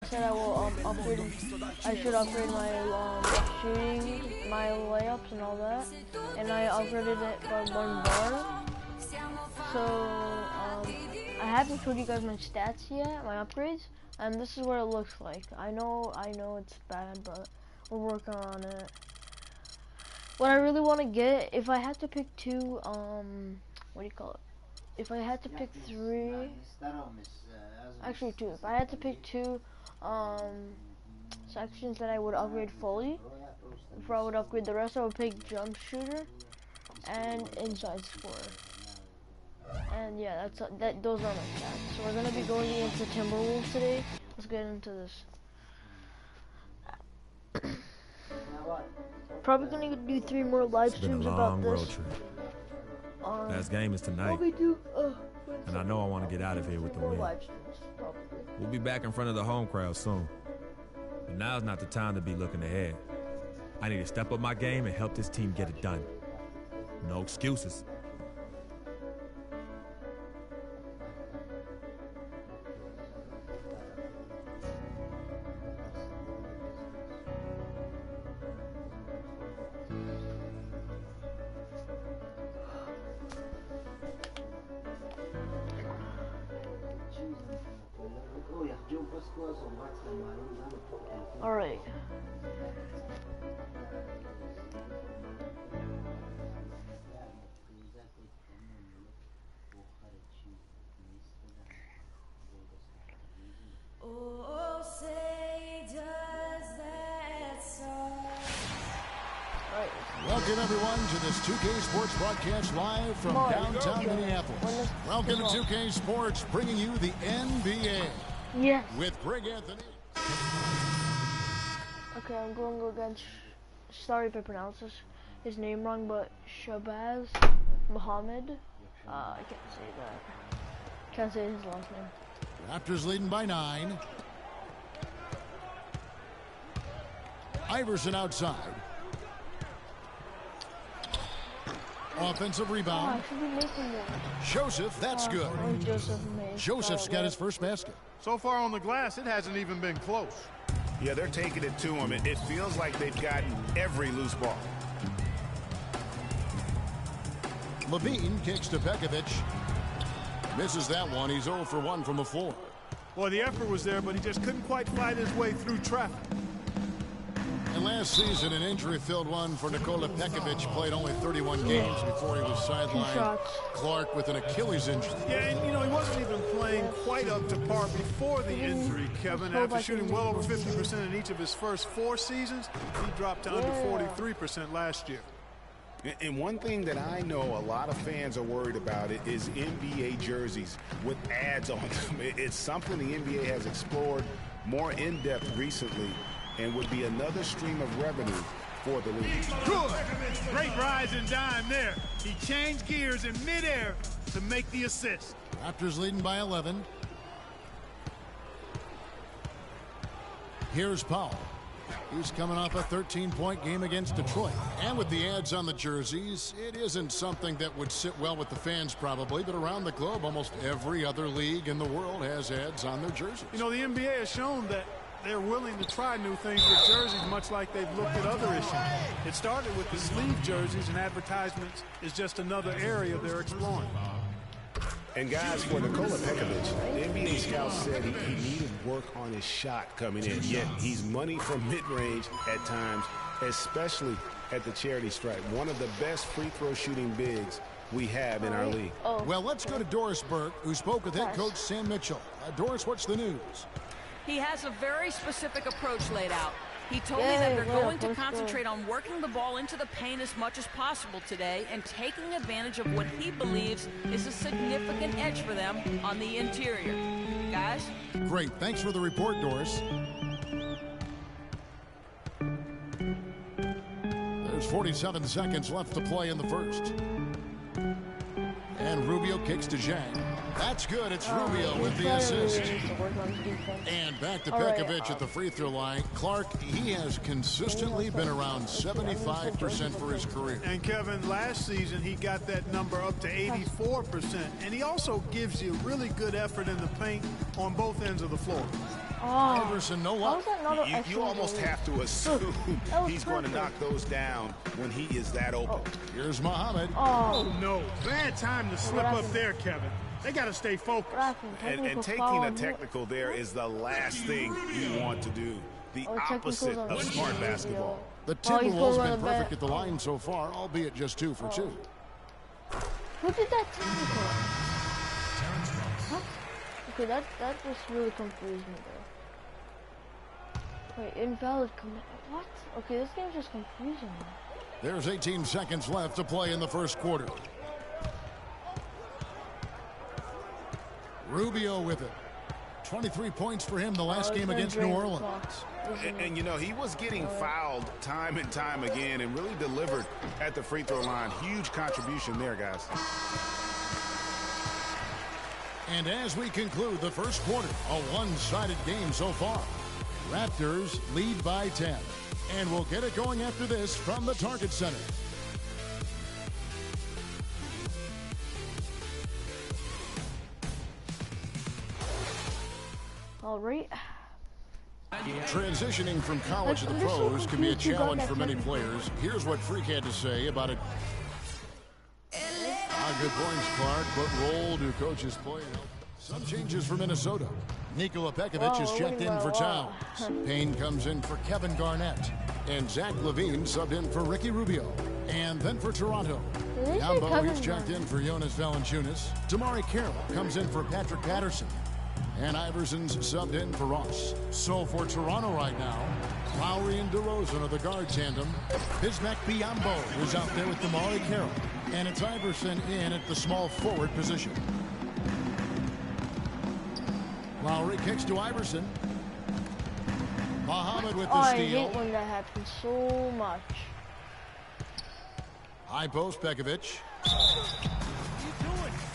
said I will upgrade. I should upgrade my shooting, my layups, and all that. And I upgraded it by 1 bar. So I haven't showed you guys my stats yet, my upgrades, and this is what it looks like. I know it's bad, but we're working on it. What I really want to get, if I had to pick 2, what do you call it? If I had to pick 3, actually 2. If I had to pick 2 sections that I would upgrade fully, before I would upgrade the rest, I would pick jump shooter and inside scorer. And yeah, those are my stats. So we're gonna be going against the Timberwolves today. Let's get into this. Probably gonna do 3 more live streams about this. Road trip. Last game is tonight. Probably do, and I know I want to get out of here with the win. We'll be back in front of the home crowd soon. But now's not the time to be looking ahead. I need to step up my game and help this team get it done. No excuses. All right. Oh, say does that song. Welcome everyone to this 2K Sports broadcast live from downtown Minneapolis. Welcome to 2K Sports, bringing you the NBA. Yes. With Greg Anthony. Okay, I'm going to go against, sorry if I pronounce his name wrong, but Shabazz Muhammad. I can't say that. Can't say his last name. Raptors leading by 9. Iverson outside. Offensive rebound. Joseph, that's good. Joseph's got his first basket. So far on the glass, it hasn't even been close. Yeah, they're taking it to him. It feels like they've gotten every loose ball. Levine kicks to Pekovic. Misses that one. He's 0 for 1 from the floor. Well, the effort was there, but he just couldn't quite fight his way through traffic. And last season, an injury-filled one for Nikola Pekovic. Played only 31 games before he was sidelined. Clark with an Achilles injury. Yeah, and you know, he wasn't even playing quite up to par before the injury, Kevin. After shooting well over 50% in each of his first 4 seasons, he dropped to under 43% last year. And one thing that I know a lot of fans are worried about it is NBA jerseys with ads on them. It's something the NBA has explored more in-depth recently and would be another stream of revenue for the league. Good. Great rise and dime there. He changed gears in midair to make the assist. Raptors leading by 11. Here's Powell. He's coming off a 13-point game against Detroit. And with the ads on the jerseys, it isn't something that would sit well with the fans probably, but around the globe, almost every other league in the world has ads on their jerseys. You know, the NBA has shown that they're willing to try new things with jerseys, much like they've looked at other issues. It started with the sleeve jerseys, and advertisements is just another area they're exploring. And guys, for Nikola Pekovic, the NBA scouts said he needed work on his shot coming in, yet he's money from mid-range at times, especially at the charity stripe. One of the best free throw shooting bigs we have in our league. Well, let's go to Doris Burke, who spoke with head coach Sam Mitchell. Doris, what's the news? He has a very specific approach laid out. He told me that they're going to concentrate on working the ball into the paint as much as possible today and taking advantage of what he believes is a significant edge for them on the interior. Guys? Great. Thanks for the report, Doris. There's 47 seconds left to play in the first. And Rubio kicks to Zhang. That's good. It's Rubio with the assist. And back to Pekovic at the free throw line. Clark, he has consistently been around 75% for his career. And Kevin, last season he got that number up to 84%. And he also gives you really good effort in the paint on both ends of the floor. Iverson, no How luck. is that not an You excellent almost goal? have to assume that was he's going to knock perfect. those down when he is that open. Here's Muhammad. Oh, no. Bad time to slip up happened? there, Kevin. They got to stay focused. And Technical taking foul a on him. technical there is the last thing you want to do. The opposite technicals on of smart basketball. The Oh, he's Timberwolves going been on perfect the at the line so far, albeit just 2 for 2. Who did that technical? What? Okay, that just really confused me there. Wait, invalid commit. What? Okay, this game's just confusing me. There's 18 seconds left to play in the first quarter. Rubio with it. 23 points for him the last game against New Orleans. And you know, he was getting fouled time and time again and really delivered at the free throw line. Huge contribution there, guys. And as we conclude the first quarter, a one-sided game so far. Raptors lead by 10. And we'll get it going after this from the Target Center. All right. Transitioning from college to the I'm just so pros can be a confused who got challenge that for many technical. players. Here's what Freak had to say about it. Good points, Clark, but roll do coaches play? Some changes for Minnesota. Nikola Pekovic is checked in for Towns. Payne comes in for Kevin Garnett. And Zach LaVine subbed in for Ricky Rubio. And then for Toronto, Did they say Yambo Kevin is checked Garnett? in for Jonas Valanciunas. Damari Carroll comes in for Patrick Patterson. And Iverson's subbed in for Ross. So for Toronto right now, Lowry and DeRozan are the guard tandem. Bismack Biyombo is out there with Damari Carroll. And it's Iverson in at the small forward position. Lowry kicks to Iverson. Muhammad with the I steal. hate when that happens so much. High post, Pekovic.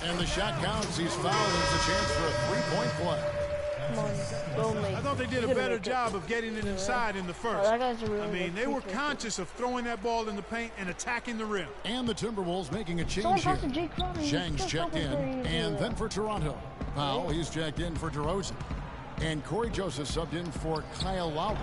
And the shot counts. He's fouled. There's a chance for a three-point play. Come on, go make. I thought they did a better job of getting it inside in the first. that guy's a really I mean, good they were free throw. conscious of throwing that ball in the paint and attacking the rim. And the Timberwolves making a Someone change here. pass to Jake Crowder. He's Shang's just checked in. open for you. And then for Toronto, Powell, he's checked in for DeRozan. And Corey Joseph subbed in for Kyle Lowry.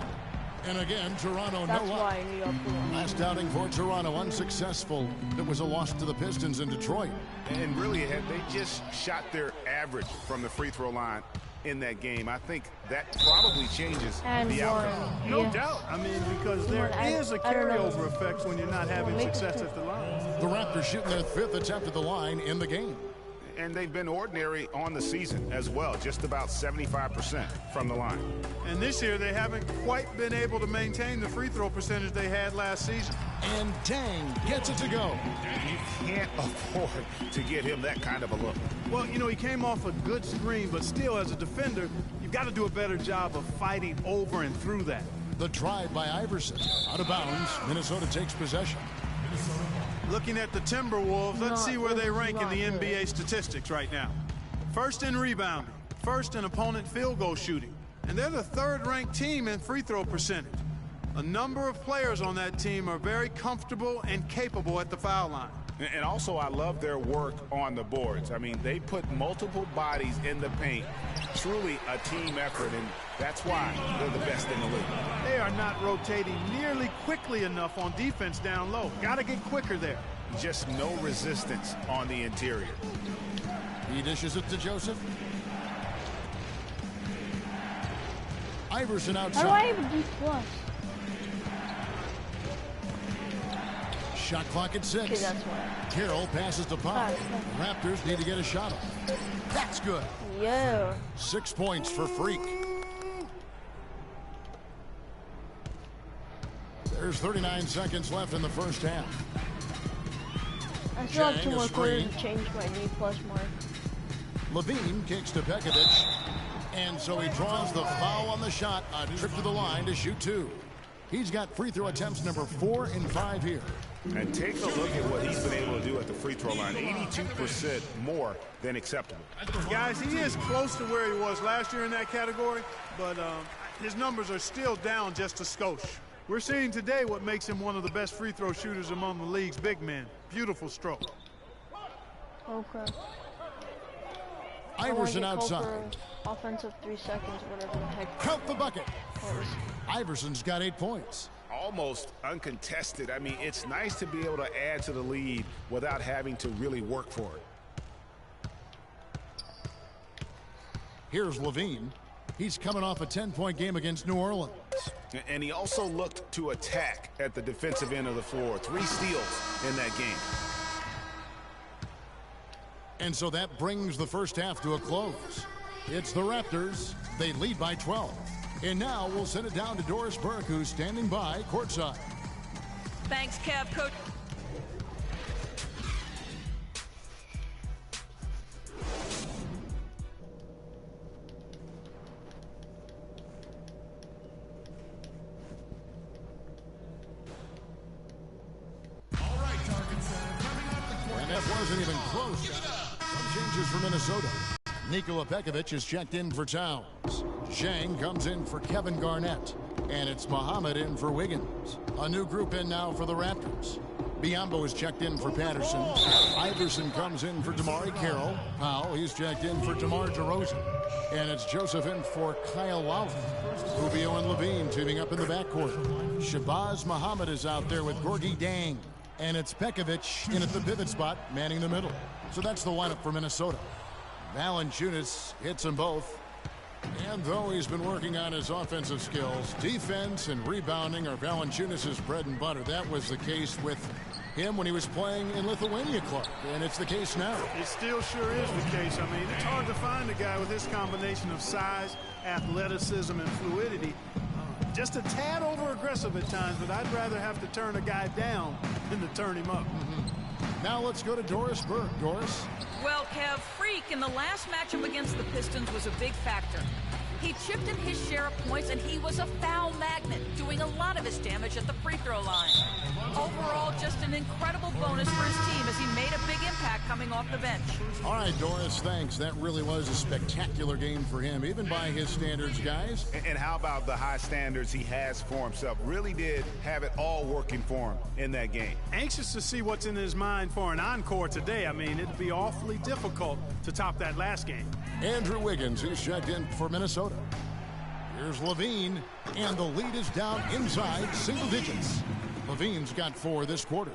And again, Toronto That's no why luck. I need up to Last outing for Toronto unsuccessful. It was a loss to the Pistons in Detroit. And really, had they just shot their average from the free throw line in that game, I think that probably changes And the outcome. one. No Yeah. doubt. I mean, because there I- is a I don't know. carryover effect when you're not having make success it- at the line. The Raptors shooting their fifth attempt at the line in the game. And they've been ordinary on the season as well, just about 75% from the line. And this year, they haven't quite been able to maintain the free throw percentage they had last season. And Tang gets it to go. You can't afford to get him that kind of a look. Well, you know, he came off a good screen, but still, as a defender, you've got to do a better job of fighting over and through that. The drive by Iverson. Out of bounds. Minnesota takes possession. Looking at the Timberwolves, let's see where they rank in the NBA statistics right now. First in rebounding, first in opponent field goal shooting, and they're the third-ranked team in free throw percentage. A number of players on that team are very comfortable and capable at the foul line. And also, I love their work on the boards. I mean, they put multiple bodies in the paint. Truly a team effort, and that's why they're the best in the league. They are not rotating nearly quickly enough on defense down low. Got to get quicker there. Just no resistance on the interior. He dishes it to Joseph. Iverson How do I outside. have a D plus? Shot clock at 6. Okay, that's why. Carroll passes to Powell. Ah, Raptors need to get a shot off. That's good. Yeah. 6 points for Freak. There's 39 seconds left in the first half. I still have Chang, 2 a more quarters screen. to change my D plus mark. Levine kicks to Pekovic. And so he draws the foul on the shot. A trip to the line to shoot 2. He's got free throw attempts number 4 and 5 here. And take a look at what he's been able to do at the free throw line. 82% more than acceptable. Guys, he is close to where he was last year in that category, but his numbers are still down just a skosh. We're seeing today what makes him one of the best free throw shooters among the league's big men. Beautiful stroke. Okay. Iverson outside. Offensive 3 seconds, whatever the heck. Count the bucket. Iverson's got 8 points. Almost uncontested. I mean, it's nice to be able to add to the lead without having to really work for it. Here's Levine. He's coming off a 10-point game against New Orleans. And he also looked to attack at the defensive end of the floor. 3 steals in that game. And so that brings the first half to a close. It's the Raptors. They lead by 12. And now we'll send it down to Doris Burke, who's standing by courtside. Thanks, Kev. Coach. And that wasn't even close. Some changes for Minnesota. Nikola Pekovic is checked in for Towns. Zhang comes in for Kevin Garnett. And it's Muhammad in for Wiggins. A new group in now for the Raptors. Biyombo is checked in for Patterson. Iverson comes in for Damari Carroll. Powell, he's checked in for DeMar DeRozan. And it's Joseph in for Kyle Lowry. Rubio and Levine teaming up in the backcourt. Shabazz Muhammad is out there with Gorgui Dieng. And it's Pekovic in at the pivot spot, manning the middle. So that's the lineup for Minnesota. Valanciunas hits them both. And though he's been working on his offensive skills, defense and rebounding are Valanciunas' bread and butter. That was the case with him when he was playing in Lithuania Club, and it's the case now. It still sure is the case. I mean, it's hard to find a guy with this combination of size, athleticism, and fluidity. Just a tad over-aggressive at times, but I'd rather have to turn a guy down than to turn him up. Now let's go to Doris Burke. Doris? Well, Kev, Freak in the last matchup against the Pistons was a big factor. He chipped in his share of points, and he was a foul magnet, doing a lot of his damage at the free throw line. Overall, just an incredible bonus for his team as he made a big impact coming off the bench. All right, Doris, thanks. That really was a spectacular game for him, even by his standards, guys. And how about the high standards he has for himself? Really did have it all working for him in that game. Anxious to see what's in his mind for an encore today. I mean, it'd be awfully difficult to top that last game. Andrew Wiggins, who's checked in for Minnesota. Here's Levine, and the lead is down inside single digits. Levine's got 4 this quarter.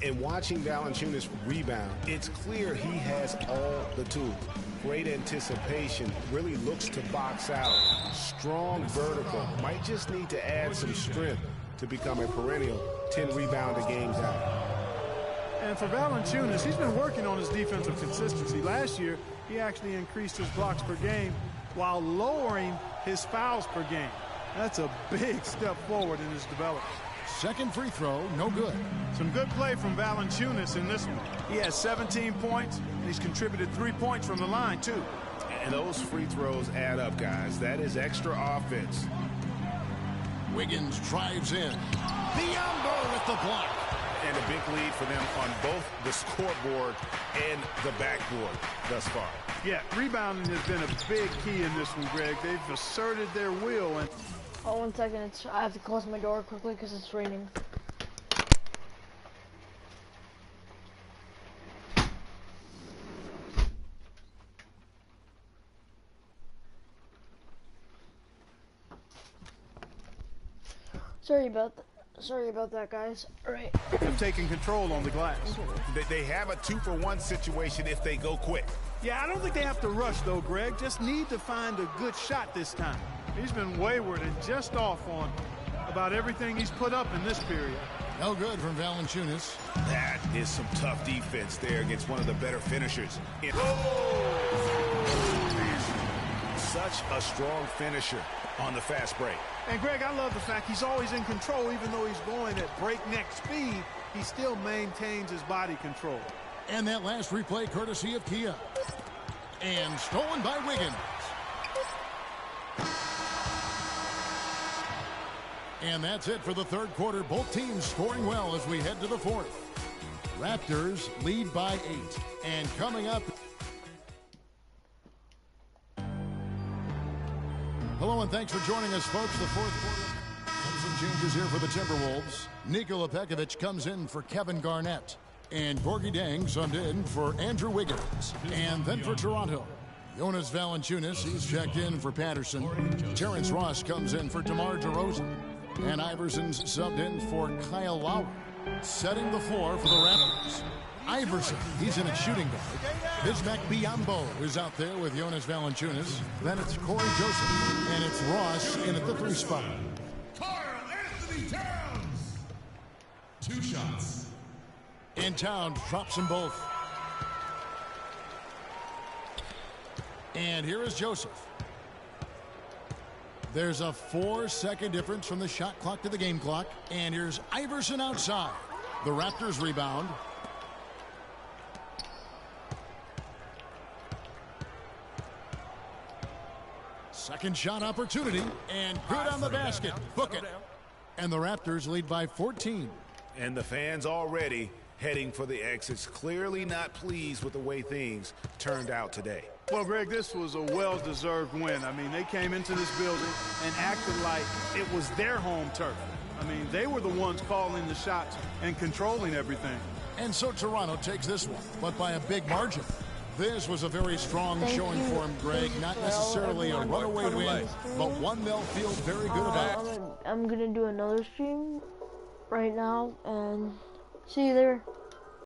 And watching Valanciunas rebound, it's clear he has all the tools. Great anticipation, really looks to box out. Strong vertical, might just need to add some strength to become a perennial 10-rebound-a-game guy. And for Valanciunas, he's been working on his defensive consistency. Last year, he actually increased his blocks per game while lowering his fouls per game. That's a big step forward in his development. Second free throw, no good. Some good play from Valanciunas in this one. He has 17 points, and he's contributed 3 points from the line, too. And those free throws add up, guys. That is extra offense. Wiggins drives in. Biyombo with the block. And a big lead for them on both the scoreboard and the backboard thus far. Yeah, rebounding has been a big key in this one, Greg. They've asserted their will. And Oh, 1 second. I have to close my door quickly because it's raining. Sorry about that, guys. All right. they've taken control on the glass. They have a 2-for-1 situation if they go quick. Yeah, I don't think they have to rush, though, Greg. Just need to find a good shot this time. He's been wayward and just off on about everything he's put up in this period. No good from Valanciunas. That is some tough defense there against one of the better finishers. Such a strong finisher on the fast break. And, Greg, I love the fact he's always in control. Even though he's going at breakneck speed, he still maintains his body control. And that last replay courtesy of Kia. And stolen by Wiggins. And that's it for the third quarter. Both teams scoring well as we head to the fourth. Raptors lead by 8. And coming up... Hello and thanks for joining us, folks. The fourth quarter. And some changes here for the Timberwolves. Nikola Pekovic comes in for Kevin Garnett. And Gorgie Dang subbed in for Andrew Wiggins. And then for Toronto, Jonas Valanciunas, he's checked in for Patterson. Terrence Ross comes in for DeMar DeRozan. And Iverson's subbed in for Kyle Lowry. Setting the floor for the Raptors, Iverson, he's in at shooting guard. Bismack Biyombo is out there with Jonas Valanciunas. Then it's Corey Joseph, and it's Ross in at the 3 spot. Karl Anthony Towns. 2 shots. And Towns drops them both. And here is Joseph. There's a 4-second difference from the shot clock to the game clock. And here's Iverson outside. The Raptors rebound. Second shot opportunity, and good on the basket. Book it. And the Raptors lead by 14. And the fans already heading for the exits, clearly not pleased with the way things turned out today. Well, Greg, this was a well-deserved win. I mean, they came into this building and acted like it was their home turf. I mean, they were the ones calling the shots and controlling everything. And so Toronto takes this one, but by a big margin. This was a very strong showing for him, Greg. Not necessarily a runaway win, but one they'll feel very good about. I'm gonna do another stream right now, and see you there.